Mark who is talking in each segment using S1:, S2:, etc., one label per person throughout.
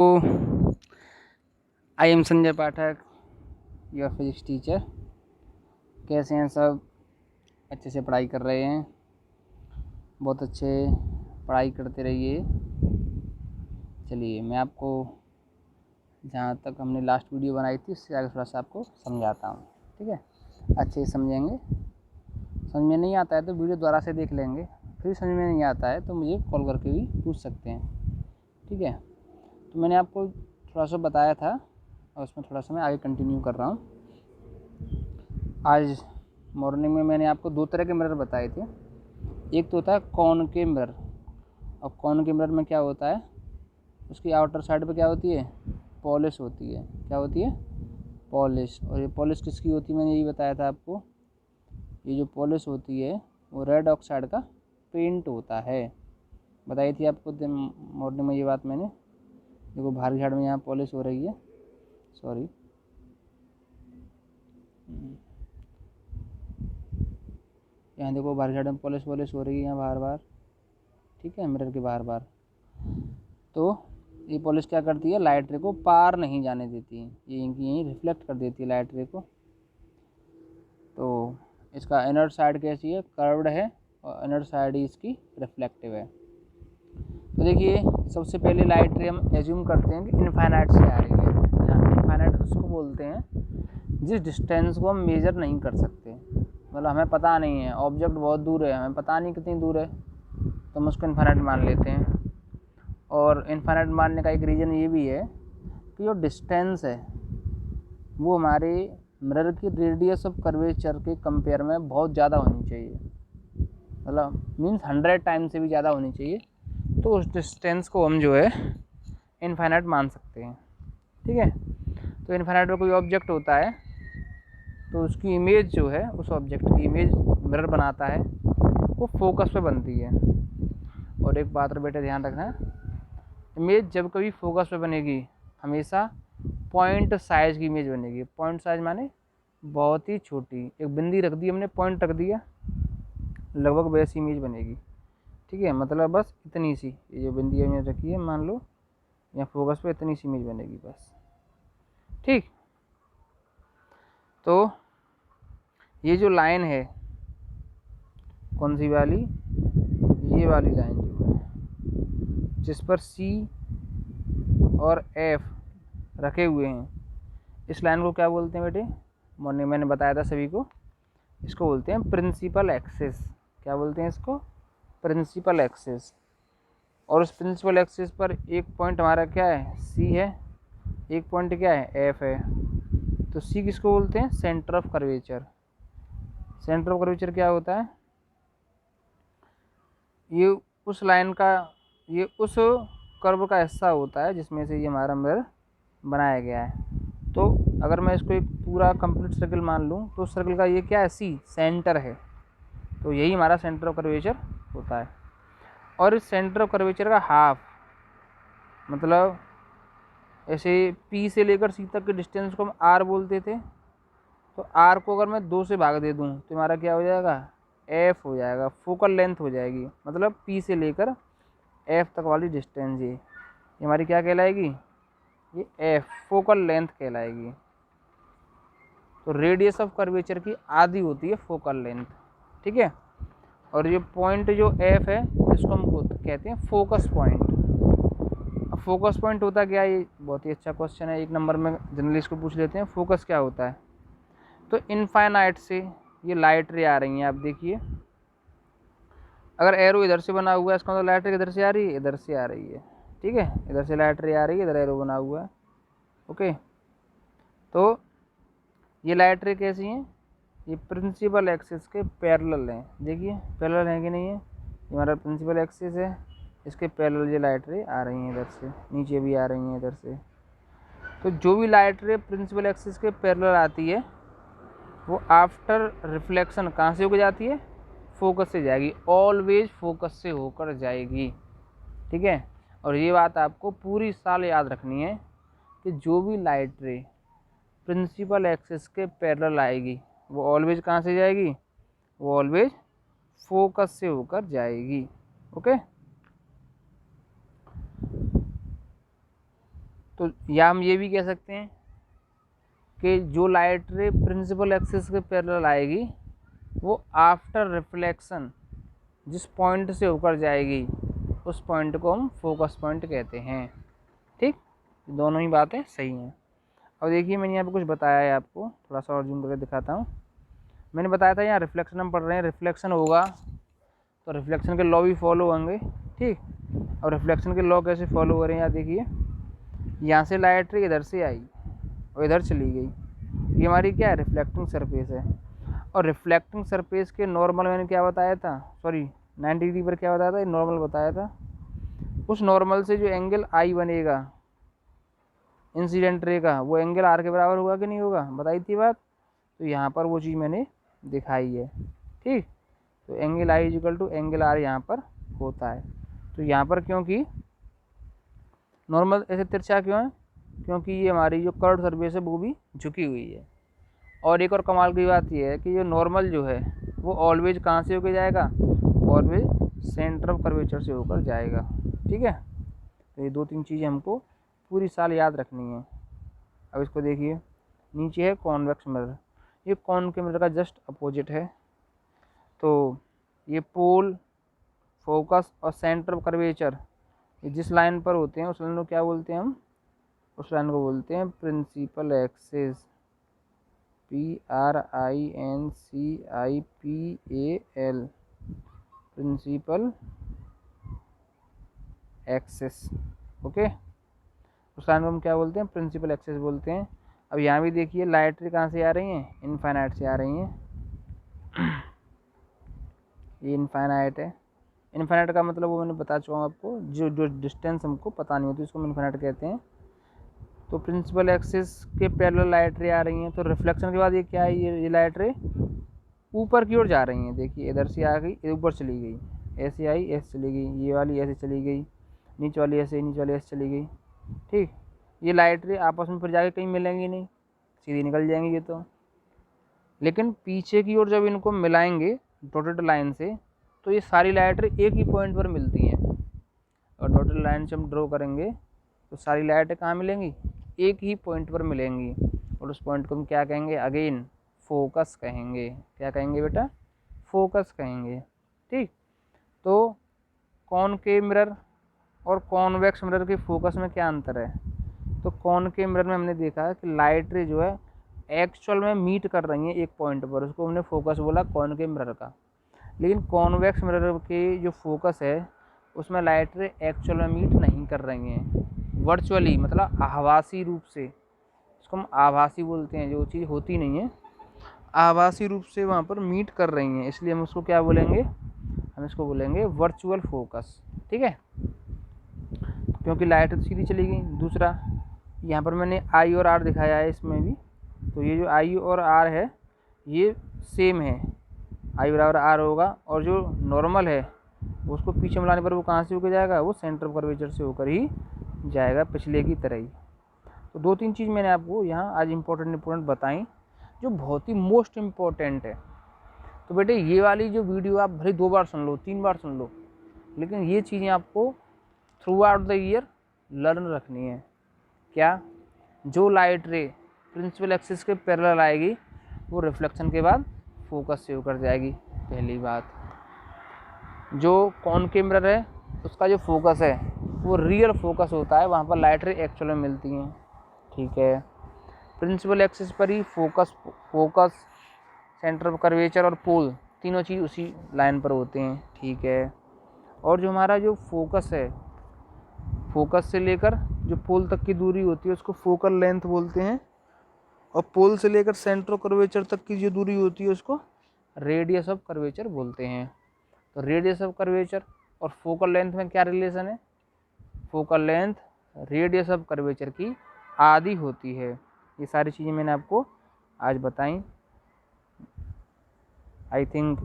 S1: तो I am Sanjay Pathak, your physics teacher. कैसे हैं सब? अच्छे से पढ़ाई कर रहे हैं? बहुत अच्छे पढ़ाई करते रहिए। चलिए मैं आपको जहाँ तक हमने लास्ट वीडियो बनाई थी उससे आगे थोड़ा सा आपको समझाता हूँ, ठीक है? अच्छे से समझेंगे। समझ में नहीं आता है तो वीडियो दोबारा से देख लेंगे, फिर समझ में नहीं आता है तो मुझे कॉल करके भी पूछ सकते हैं, ठीक है? तो मैंने आपको थोड़ा सा बताया था और उसमें थोड़ा सा मैं आगे कंटिन्यू कर रहा हूँ। आज मॉर्निंग में मैंने आपको दो तरह के मिरर बताए थे। एक तो होता है कॉनकेव मिरर, और कॉनकेव मिरर में क्या होता है, उसकी आउटर साइड पे क्या होती है, पॉलिश होती है। क्या होती है? पॉलिश। और ये पॉलिश किसकी होती है, मैंने यही बताया था आपको। ये जो पॉलिश होती है वो रेड ऑक्साइड का पेंट होता है। बताई थी आपको मॉर्निंग में ये बात मैंने। देखो बाहर झाड़ में यहाँ पॉलिश हो रही है, सॉरी, यहाँ देखो बाहर झाड़ में पॉलिश हो रही है यहाँ बार बार, ठीक है, मिरर के बार बार। तो ये पॉलिश क्या करती है, लाइट रे को पार नहीं जाने देती है, ये यहीं रिफ्लेक्ट कर देती है लाइट रे को। तो इसका इनर साइड कैसी है, कर्व्ड है, और इनर साइड ही इसकी रिफ्लेक्टिव है। तो देखिए सबसे पहले लाइट रे हम एज्यूम करते हैं कि इनफाइनाइट से आ रही है। जहाँ इनफाइनाइट उसको बोलते हैं जिस डिस्टेंस को हम मेजर नहीं कर सकते, मतलब हमें पता नहीं है, ऑब्जेक्ट बहुत दूर है, हमें पता नहीं कितनी दूर है, तो हम उसको इनफाइनाइट मान लेते हैं। और इनफाइनाइट मानने का एक रीज़न ये भी है कि जो डिस्टेंस है वो हमारे मिरर की रेडियस ऑफ कर्वेचर के कंपेयर में बहुत ज़्यादा होनी चाहिए, मतलब मीन्स 100 टाइम से भी ज़्यादा होनी चाहिए, तो उस डिस्टेंस को हम जो है इनफाइनाइट मान सकते हैं, ठीक है? तो इनफाइनाइट में कोई ऑब्जेक्ट होता है तो उसकी इमेज जो है, उस ऑब्जेक्ट की इमेज मिरर बनाता है, वो फोकस पे बनती है। और एक बात और बेटे ध्यान रखना, इमेज जब कभी फोकस पे बनेगी हमेशा पॉइंट साइज की इमेज बनेगी। पॉइंट साइज माने बहुत ही छोटी, एक बिंदी रख दी हमने, पॉइंट रख दिया, लगभग वैसी इमेज बनेगी, ठीक है? मतलब बस इतनी सी, ये जो बिंदी हमने रखी है मान लो यहाँ फोकस पे, इतनी सी इमेज बनेगी बस, ठीक? तो ये जो लाइन है, कौन सी वाली, ये वाली लाइन जो है जिस पर सी और एफ रखे हुए हैं, इस लाइन को क्या बोलते हैं बेटे? मॉर्निंग मैंने बताया था सभी को, इसको बोलते हैं प्रिंसिपल एक्सिस। क्या बोलते हैं इसको? Principal axis. और उस प्रिंसिपल एक्सिस पर एक पॉइंट हमारा क्या है, सी है, एक पॉइंट क्या है, एफ है। तो सी किसको बोलते हैं? Centre of curvature. Centre of curvature क्या होता है? ये उस लाइन का, ये उस कर्व का हिस्सा होता है जिसमें से ये हमारा मिरर बनाया गया है। तो अगर मैं इसको एक पूरा कंप्लीट सर्कल मान लूँ तो सर्कल का ये क्या है, सी सेंटर है, तो यही हमारा सेंटर ऑफ कर्वेचर होता है। और इस सेंटर ऑफ कर्वेचर का हाफ, मतलब ऐसे पी से लेकर सी तक के डिस्टेंस को हम आर बोलते थे, तो आर को अगर मैं 2 से भाग दे दूँ तो हमारा क्या हो जाएगा, एफ हो जाएगा, फोकल लेंथ हो जाएगी। मतलब पी से लेकर एफ तक वाली डिस्टेंस ये हमारी क्या कहलाएगी, ये एफ फोकल लेंथ कहलाएगी। तो रेडियस ऑफ कर्वेचर की आधी होती है फोकल लेंथ, ठीक है? और ये पॉइंट जो एफ है इसको हम कहते हैं फोकस पॉइंट। अब फोकस पॉइंट होता क्या है, ये बहुत ही अच्छा क्वेश्चन है, 1 नंबर में जनरली इसको पूछ लेते हैं, फोकस क्या होता है? तो इनफाइनाइट से ये लाइट रे आ रही हैं, आप देखिए अगर एरो इधर से बना हुआ है इसका मतलब लाइट रे इधर से आ रही है, इधर से आ रही है, ठीक है? इधर से लाइट रे आ रही है, इधर एरो बना हुआ है, ओके? तो ये लाइट रे कैसी हैं, ये प्रिंसिपल एक्सिस के पैरेलल हैं। देखिए पैरेलल है कि नहीं है, ये हमारा प्रिंसिपल एक्सिस है, इसके पैरेलल ये लाइट रे आ रही हैं, इधर से नीचे भी आ रही हैं, इधर से। तो जो भी लाइट रे प्रिंसिपल एक्सिस के पैरेलल आती है वो आफ्टर रिफ्लेक्शन कहाँ से होकर जाती है, फोकस से जाएगी, ऑलवेज फोकस से होकर जाएगी, ठीक है? और ये बात आपको पूरी साल याद रखनी है कि जो भी लाइट रे प्रिंसिपल एक्सिस के पैरेलल आएगी वो ऑलवेज कहाँ से जाएगी, वो ऑलवेज फोकस से होकर जाएगी, ओके? तो या हम ये भी कह सकते हैं कि जो लाइट रे प्रिंसिपल एक्सिस के पैरेलल आएगी वो आफ्टर रिफ्लेक्शन जिस पॉइंट से होकर जाएगी उस पॉइंट को हम फोकस पॉइंट कहते हैं। ठीक, दोनों ही बातें सही हैं। और देखिए मैंने यहाँ पे कुछ बताया है आपको, थोड़ा सा और जूम करके दिखाता हूँ। मैंने बताया था यहाँ रिफ्लेक्शन हम पढ़ रहे हैं, रिफ्लेक्शन होगा तो रिफ्लेक्शन के लॉ भी फॉलो होंगे। ठीक, और रिफ्लेक्शन के लॉ कैसे फॉलो हो रहे हैं, यहाँ देखिए यहाँ से लाइट रे इधर से आई और इधर चली गई, ये हमारी क्या है, रिफ्लेक्टिंग सरफेस है। और रिफ्लेक्टिंग सरफेस के नॉर्मल मैंने क्या बताया था, सॉरी 90 डिग्री पर क्या बताया था, नॉर्मल बताया था। उस नॉर्मल से जो एंगल आई बनेगा इंसिडेंट रे का, वो एंगल आर के बराबर होगा कि नहीं होगा, बताई थी बात। तो यहाँ पर वो चीज़ मैंने दिखाई है। ठीक, तो angle I equal to angle R यहाँ पर होता है। तो यहाँ पर क्योंकि नॉर्मल ऐसे तिरछा क्यों है, क्योंकि ये हमारी जो कर्व सरफेस है वो भी झुकी हुई है। और एक और कमाल की बात ये है कि जो नॉर्मल जो है वो ऑलवेज कहाँ से होकर जाएगा, ऑलवेज सेंटर ऑफ कर्वेचर से होकर जाएगा। ठीक है, तो ये 2-3 चीज़ें हमको पूरी साल याद रखनी है। अब इसको देखिए, नीचे है कॉन्वेक्स मिरर, ये कॉनकेव मिरर का जस्ट अपोजिट है। तो ये पोल, फोकस और सेंटर ऑफ कर्वेचर ये जिस लाइन पर होते हैं उस लाइन को क्या बोलते हैं हम, उस लाइन को बोलते हैं principal axis, PRINCIPAL, principal axis. Okay, उस लाइन को हम क्या बोलते हैं, प्रिंसिपल एक्सिस बोलते हैं। अब यहाँ भी देखिए लाइट रे कहाँ से आ रही हैं, इनफाइनाइट से आ रही हैं। ये इनफाइनाइट है। इनफाइनाइट का मतलब वो मैंने बता चुका हूँ आपको, जो डिस्टेंस हमको पता नहीं होती उसको हम इनफाइनाइट कहते हैं। तो प्रिंसिपल एक्सिस के पैरेलल लाइट रे आ रही हैं, तो रिफ्लेक्शन के बाद ये क्या है, ये लाइट रे ऊपर की ओर जा रही हैं। देखिए इधर से आ गई, ऊपर चली गई, ऐसे आई ऐसे चली गई, ये वाली ऐसे चली गई, नीचे वाली ऐसे, नीचे वाली ऐसे चली गई। ठीक, ये लाइट रे आपस में फिर जाके कहीं मिलेंगी नहीं, सीधी निकल जाएंगी ये तो। लेकिन पीछे की ओर जब इनको मिलाएंगे डॉटेड लाइन से तो ये सारी लाइट रे एक ही पॉइंट पर मिलती हैं। और डॉटेड लाइन से हम ड्रॉ करेंगे तो सारी लाइटें कहाँ मिलेंगी, एक ही पॉइंट पर मिलेंगी। और उस पॉइंट को हम क्या कहेंगे, अगेन फोकस कहेंगे। क्या कहेंगे बेटा, फोकस कहेंगे। ठीक, तो कॉनकेव मिरर और कॉन्वेक्स मिरर के फोकस में क्या अंतर है। तो कॉनकेव मिरर में हमने देखा है कि लाइट रे जो है एक्चुअल में मीट कर रही हैं एक पॉइंट पर, उसको हमने फोकस बोला कॉनकेव मिरर का। लेकिन कॉन्वेक्स मिरर के जो फोकस है उसमें लाइट रे एक्चुअल में मीट नहीं कर रही हैं, वर्चुअली मतलब आभासी रूप से, इसको हम आभासी बोलते हैं, जो चीज़ होती नहीं है आभासी रूप से वहाँ पर मीट कर रही हैं, इसलिए हम उसको क्या बोलेंगे, हम इसको बोलेंगे वर्चुअल फोकस। ठीक है, क्योंकि लाइट तो सीधी चली गई। दूसरा यहाँ पर मैंने आई और आर दिखाया है इसमें भी, तो ये जो आई और आर है ये सेम है, आई बराबर आर होगा। और जो नॉर्मल है उसको पीछे मिलाने पर वो कहाँ से होकर जाएगा, वो सेंटर ऑफ कर्वेचर से होकर ही जाएगा, पिछले की तरह ही। तो 2-3 चीज़ मैंने आपको यहाँ आज इम्पोर्टेंट बताई जो बहुत ही मोस्ट इम्पोर्टेंट है। तो बेटे ये वाली जो वीडियो आप भले 2 बार सुन लो, 3 बार सुन लो, लेकिन ये चीज़ें आपको through out the year learn रखनी है। क्या, जो लाइट रे प्रिंसिपल एक्सिस के पैरेलल आएगी वो रिफ्लेक्शन के बाद फोकस से होकर जाएगी, पहली बात। जो कॉनकेव मिरर है उसका जो फोकस है वो रियल फोकस होता है, वहाँ पर लाइट रे एक्चुअल में मिलती हैं। ठीक है, प्रिंसिपल एक्सिस पर ही फोकस सेंटर ऑफ कर्वेचर और पोल तीनों चीज़ उसी लाइन पर होते हैं। ठीक है, और जो हमारा जो फोकस है, फोकस से लेकर जो पोल तक की दूरी होती है उसको फोकल लेंथ बोलते हैं, और पोल से लेकर सेंटर ऑफ कर्वेचर तक की जो दूरी होती है उसको रेडियस ऑफ कर्वेचर बोलते हैं। तो रेडियस ऑफ कर्वेचर और फोकल लेंथ में क्या रिलेशन है, focal length radius of curvature की आधी होती है। ये सारी चीज़ें मैंने आपको आज बताई। I think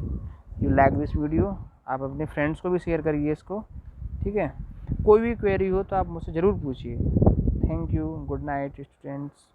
S1: you like this video. आप अपने फ्रेंड्स को भी शेयर करिए इसको। ठीक है, कोई भी क्वेरी हो तो आप मुझसे ज़रूर पूछिए। Thank you, good night students.